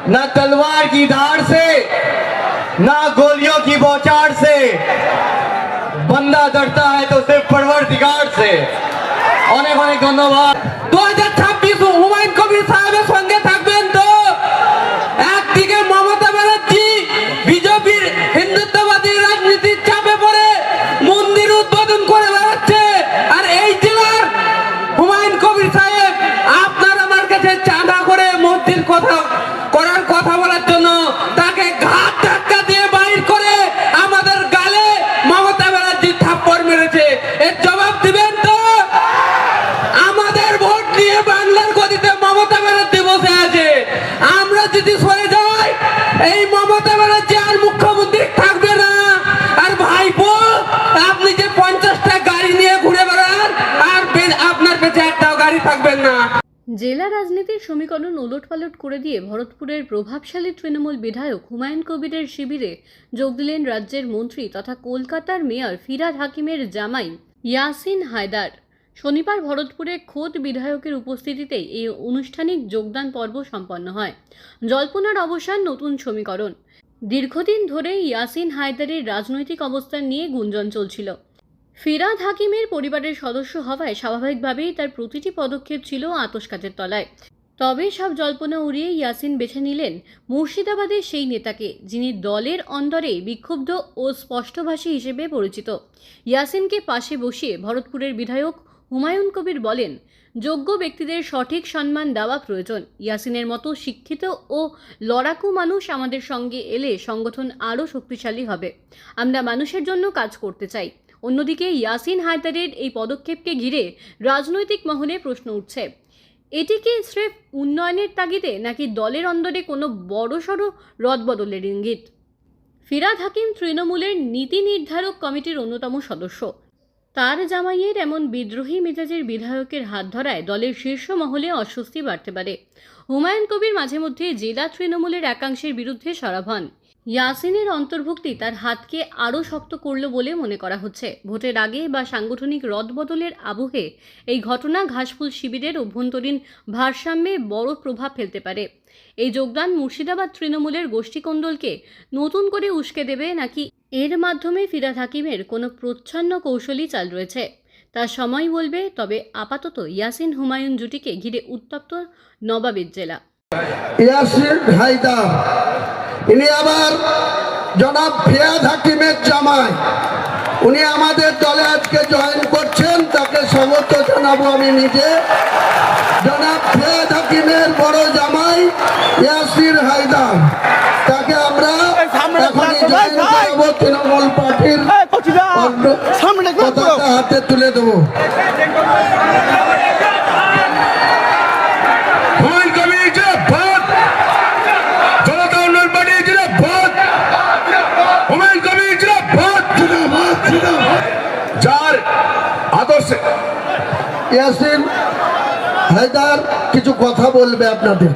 ना तलवार की धार से ना गोलियों की बौछार से, बंदा डरता है तो सिर्फ परवरदिगार से। অনেক অনেক ধন্যবাদ। 2026 হুমায়ুন কবির সাহেবের সঙ্গে থাকবেন তো? একদিকে মমতা ব্যানার্জি বিজেপির হিন্দুত্ববাদী রাজনীতির চাপে পড়ে মন্দির উদ্বোধন করে বেড়াচ্ছে, আর এই জেলার হুমায়ুন কবির সাহেব আপনার আমার কাছে চাঁদা করে মন্দির করার কথা বলার জন্য তাকে ঘাট ধাক্কা দিয়ে বাইর করে আমাদের গালে মমতা ব্যানার্জি থাপ্পড় মেরেছে। এর জবাব দিবেন তো? আমাদের ভোট নিয়ে বাংলার গদিতে মমতা ব্যানার্জি বসে আছে, আমরা যদি সরে যাই এই মমতা ব্যানার্জি আর মুখ্যমন্ত্রী থাকবে না। আর ভাইপো, আপনি যে 50টা গাড়ি নিয়ে ঘুরে বেড়ান আর আপনার কাছে একটাও গাড়ি থাকবেন না। জেলা রাজনীতির সমীকরণ ওলটপালট করে দিয়ে ভরতপুরের প্রভাবশালী তৃণমূল বিধায়ক হুমায়ুন কবিরের শিবিরে যোগ দিলেন রাজ্যের মন্ত্রী তথা কলকাতার মেয়র ফিরহাদ হাকিমের জামাই ইয়াসিন হায়দার। শনিবার ভরতপুরে খোদ বিধায়কের উপস্থিতিতেই এই আনুষ্ঠানিক যোগদান পর্ব সম্পন্ন হয়। জল্পনার অবসান, নতুন সমীকরণ। দীর্ঘদিন ধরে ইয়াসিন হায়দারের রাজনৈতিক অবস্থান নিয়ে গুঞ্জন চলছিল। ফিরহাদ হাকিমের পরিবারের সদস্য হওয়ায় স্বাভাবিকভাবেই তার প্রতিটি পদক্ষেপ ছিল আতশকাচের তলায়। তবে সব জল্পনা উড়িয়ে ইয়াসিন বেছে নিলেন মুর্শিদাবাদের সেই নেতাকে, যিনি দলের অন্দরে বিক্ষুব্ধ ও স্পষ্টভাষী হিসেবে পরিচিত। ইয়াসিনকে পাশে বসিয়ে ভরতপুরের বিধায়ক হুমায়ুন কবির বলেন, যোগ্য ব্যক্তিদের সঠিক সম্মান দেওয়া প্রয়োজন। ইয়াসিনের মতো শিক্ষিত ও লড়াকু মানুষ আমাদের সঙ্গে এলে সংগঠন আরও শক্তিশালী হবে। আমরা মানুষের জন্য কাজ করতে চাই। অন্যদিকে ইয়াসিন হায়দারের এই পদক্ষেপকে ঘিরে রাজনৈতিক মহলে প্রশ্ন উঠছে, এটি কি স্রেফ উন্নয়নের তাগিদে নাকি দলের অন্দরে কোনো বড়সড় রদবদলের ইঙ্গিত? ফিরহাদ হাকিম তৃণমূলের নীতি নির্ধারক কমিটির অন্যতম সদস্য। তার জামাইয়ের এমন বিদ্রোহী মেজাজের বিধায়কের হাত ধরায় দলের শীর্ষ মহলে অস্বস্তি বাড়তে পারে। হুমায়ুন কবির মাঝে মধ্যে জেলা তৃণমূলের একাংশের বিরুদ্ধে সরব হন। ইয়াসিনের অন্তর্ভুক্তি তার হাতকে আরও শক্ত করল বলে মনে করা হচ্ছে। ভোটের আগে বা সাংগঠনিক রদবদলের আবহে এই ঘটনা ঘাসফুল শিবিরের অভ্যন্তরীণ ভারসাম্যে বড় প্রভাব ফেলতে পারে। এই যোগদান মুর্শিদাবাদ তৃণমূলের গোষ্ঠীকন্দলকে নতুন করে উস্কে দেবে নাকি এর মাধ্যমে ফিরহাদ হাকিমের কোনো প্রচ্ছন্ন কৌশলী চাল রয়েছে, তা সময় বলবে। তবে আপাতত ইয়াসিন হুমায়ুন জুটিকে ঘিরে উত্তপ্ত নবাবের জেলা। ইয়াসিন হায়দার ইনি আবার জনাব ফিরহাদ হাকিমের জামাই, উনি আমাদের দলে আজকে জয়েন করছেন, তাকে স্বাগত জানাবো আমি নিজে। জনাব ফিরহাদ হাকিমের বড় জামাই ইয়াসিন হায়দার, তাকে আমরা এখনই জয়েন করাবো তৃণমূল পার্টির পতাকা হাতে তুলে দেবো। ইয়াসিন হায়দার কিছু কথা বলবে আপনাদের।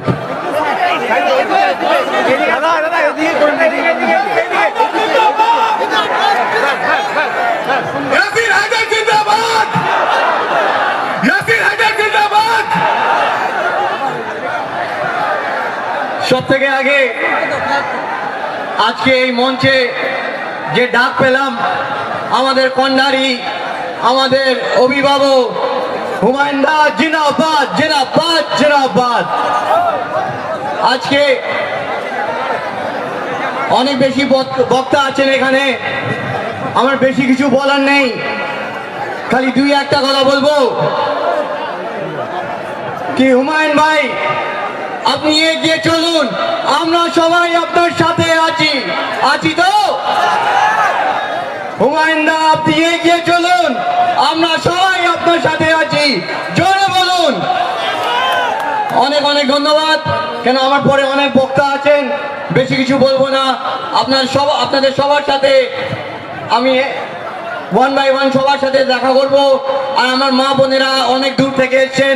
সব থেকে আগে আজকে এই মঞ্চে যে ডাক পেলাম, আমাদের কন্যারী, আমাদের অভিভাবক হুমায়ুন দা জিন্দাবাদ, জিন্দাবাদ, জিন্দাবাদ। আজকে অনেক বেশি বক্তা আছেন এখানে, আমার বেশি কিছু বলার নেই, খালি দুই একটা কথা বলবো কি, হুমায়ুন ভাই আপনি এগিয়ে চলুন, আমরা সবাই আপনার সাথে আছি তো? হুমায়ুন দা আপনি এগিয়ে চলুন, আমরা সবাই আপনার সাথে আছি, জোরে বলুন। অনেক অনেক ধন্যবাদ। কেন আমার পরে অনেক বক্তা আছেন, বেশি কিছু বলবো না। আপনাদের সবার সাথে আমি ওয়ান বাই ওয়ান সবার সাথে দেখা করব। আর আমার মা বোনেরা অনেক দূর থেকে এসেছেন,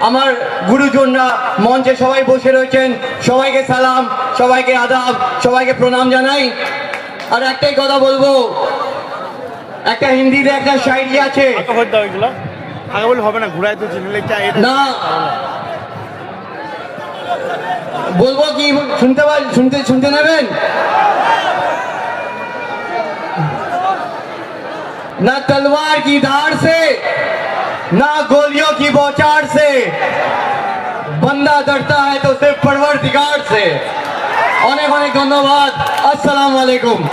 আমার গুরুজনরা মঞ্চে সবাই বসে রয়েছেন, সবাইকে সালাম, সবাইকে আদাব, সবাইকে প্রণাম জানাই। আর একটাই কথা বলবো, একটা হিন্দিতে একটা শায়রি আছে, না বলবো কি শুনতে নেবেন? ना तलवार की धार से ना गोलियों की बौछार से बंदा डरता है तो सिर्फ परवरदिगार से। अनेक अनेक धन्यवाद। अस्सलाम वालेकुम।